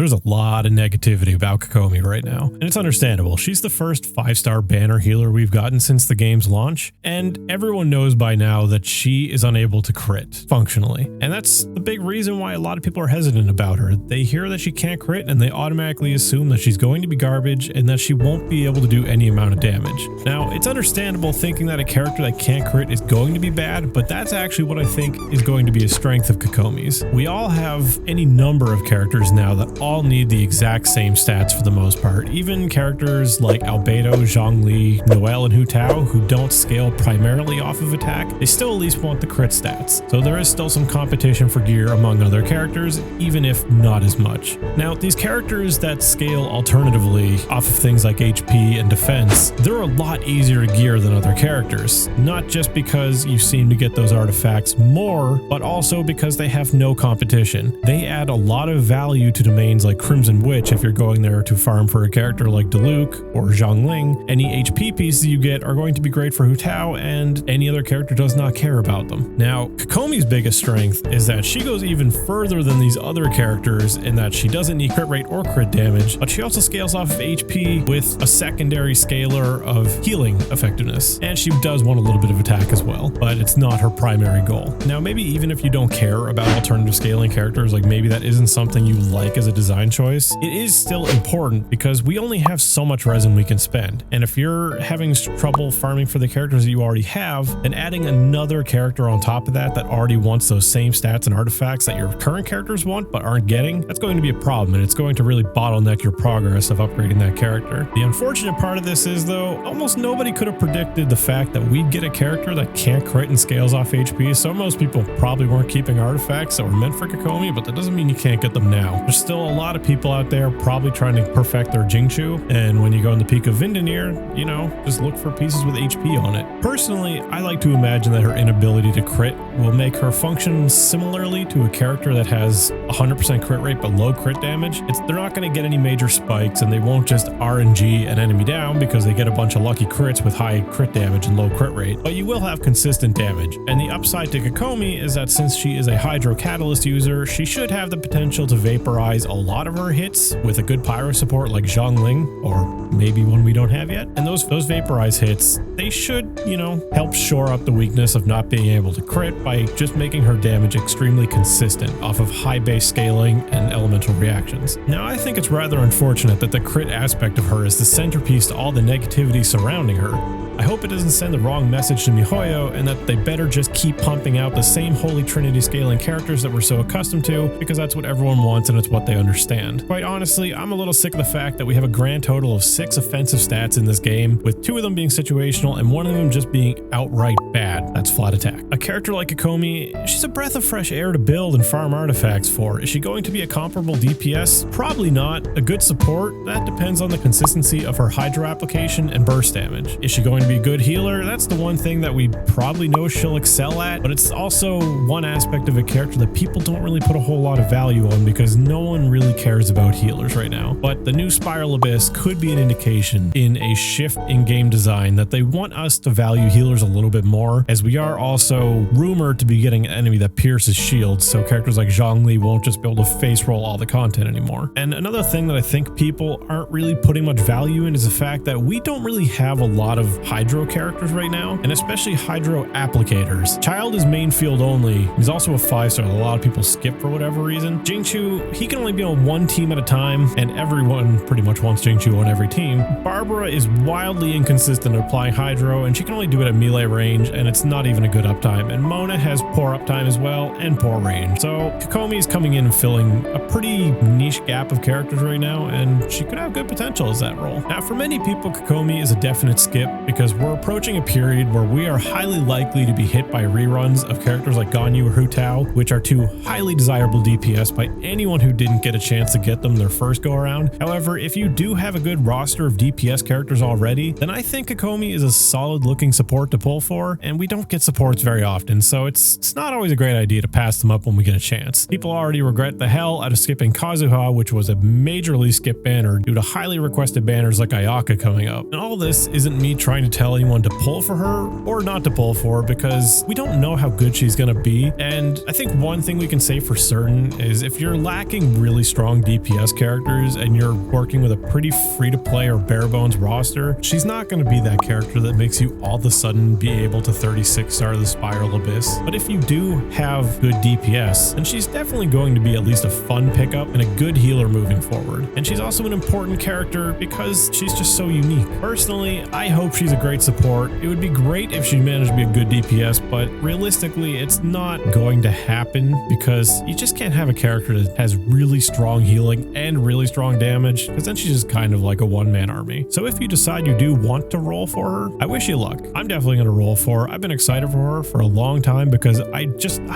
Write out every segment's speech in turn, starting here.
There's a lot of negativity about Kokomi right now, and it's understandable. She's the first 5-star banner healer we've gotten since the game's launch, and everyone knows by now that she is unable to crit functionally. And that's the big reason why a lot of people are hesitant about her. They hear that she can't crit and they automatically assume that she's going to be garbage and that she won't be able to do any amount of damage. Now, it's understandable thinking that a character that can't crit is going to be bad, but that's actually what I think is going to be a strength of Kokomi's. We all have any number of characters now that all need the exact same stats for the most part. Even characters like Albedo, Zhongli, Noelle, and Hu Tao, who don't scale primarily off of attack, they still at least want the crit stats. So there is still some competition for gear among other characters, even if not as much. Now, these characters that scale alternatively off of things like HP and defense, they're a lot easier to gear than other characters. Not just because you seem to get those artifacts more, but also because they have no competition. They add a lot of value to domains like Crimson Witch if you're going there to farm for a character like Diluc or Zhongling. Any HP pieces you get are going to be great for Hu Tao, and any other character does not care about them. Now, Kokomi's biggest strength is that she goes even further than these other characters in that she doesn't need crit rate or crit damage, but she also scales off of HP with a secondary scalar of healing effectiveness. And she does want a little bit of attack as well, but it's not her primary goal. Now, maybe even if you don't care about alternative scaling characters, like maybe that isn't something you like as a design choice, it is still important because we only have so much resin we can spend. And if you're having trouble farming for the characters that you already have, then adding another character on top of that already wants those same stats and artifacts that your current characters want but aren't getting, that's going to be a problem, and it's going to really bottleneck your progress of upgrading that character. The unfortunate part of this is, though, almost nobody could have predicted the fact that we'd get a character that can't crit and scales off HP, so most people probably weren't keeping artifacts that were meant for Kokomi, but that doesn't mean you can't get them now. There's still a lot of people out there probably trying to perfect their Jingchu, and when you go in the peak of Vindanir, you know, just look for pieces with HP on it. Personally, I like to imagine that her inability to crit will make her function similarly to a character that has 100% crit rate but low crit damage. They're not going to get any major spikes, and they won't just RNG an enemy down because they get a bunch of lucky crits with high crit damage and low crit rate, but you will have consistent damage. And the upside to Kokomi is that since she is a Hydro Catalyst user, she should have the potential to vaporize a lot of her hits with a good pyro support like Zhongling, or maybe one we don't have yet. And those vaporize hits, they should, you know, help shore up the weakness of not being able to crit by just making her damage extremely consistent off of high base scaling and elemental reactions. Now, I think it's rather unfortunate that the crit aspect of her is the centerpiece to all the negativity surrounding her. I hope it doesn't send the wrong message to MiHoYo, and that they better just keep pumping out the same Holy Trinity scaling characters that we're so accustomed to, because that's what everyone wants and it's what they understand. Quite honestly, I'm a little sick of the fact that we have a grand total of 6 offensive stats in this game, with 2 of them being situational and 1 of them just being outright bad. That's flat attack. A character like Kokomi, she's a breath of fresh air to build and farm artifacts for. Is she going to be a comparable DPS? Probably not. A good support? That depends on the consistency of her Hydro application and burst damage. Is she going to be a good healer? That's the one thing that we probably know she'll excel at, but it's also one aspect of a character that people don't really put a whole lot of value on because no one really cares about healers right now. But the new Spiral Abyss could be an indication in a shift in game design that they want us to value healers a little bit more, as we are also rumored to be getting an enemy that pierces shields, so characters like Zhongli won't just be able to face roll all the content anymore. And another thing that I think people aren't really putting much value in is the fact that we don't really have a lot of Hydro characters right now, and especially Hydro applicators. Child is main field only. He's also a 5-star that a lot of people skip for whatever reason. Jingchu, he can only be on one team at a time, and everyone pretty much wants Jingchu on every team. Barbara is wildly inconsistent at applying Hydro, and she can only do it at melee range, and it's not even a good uptime. And Mona has poor uptime as well, and poor range. So Kokomi is coming in and filling a pretty niche gap of characters right now, and she could have good potential as that role. Now, for many people, Kokomi is a definite skip because we're approaching a period where we are highly likely to be hit by reruns of characters like Ganyu or Hu Tao, which are 2 highly desirable DPS by anyone who didn't get a chance to get them their first go around. However, if you do have a good roster of DPS characters already, then I think Kokomi is a solid looking support to pull for, and we don't get supports very often, so it's not always a great idea to pass them up when we get a chance. People already regret the hell out of skipping Kazuha, which was a majorly skipped banner due to highly requested banners like Ayaka coming up. And all this isn't me trying to tell anyone to pull for her or not to pull for because we don't know how good she's going to be. And I think one thing we can say for certain is if you're lacking really strong DPS characters and you're working with a pretty free-to-play or bare-bones roster, she's not going to be that character that makes you all of a sudden be able to 36-star the Spiral Abyss. But if you do have good DPS, then she's definitely going to be at least a fun pickup and a good healer moving forward. And she's also an important character because she's just so unique. Personally, I hope she's a great support. It would be great if she managed to be a good DPS, but realistically, it's not going to happen because you just can't have a character that has really strong healing and really strong damage, because then she's just kind of like a one-man army. So if you decide you do want to roll for her, I wish you luck. I'm definitely going to roll for her. I've been excited for her for a long time because I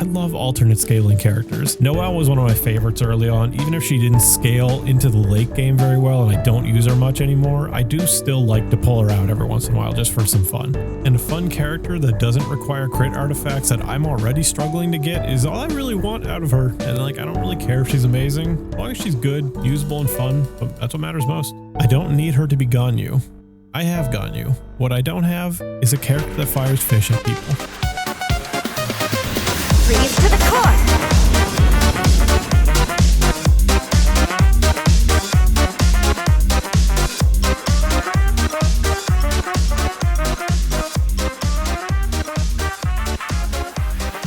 love alternate scaling characters. Noelle was one of my favorites early on. Even if she didn't scale into the late game very well and I don't use her much anymore, I do still like to pull her out every once in a while just for some fun. And a fun character that doesn't require crit artifacts that I'm already struggling to get is all I really want out of her. And like, I don't really care if she's amazing, as long as she's good, usable, and fun. But that's what matters most. I don't need her to be Ganyu. I have Ganyu. What I don't have is a character that fires fish at people. Freeze to the core!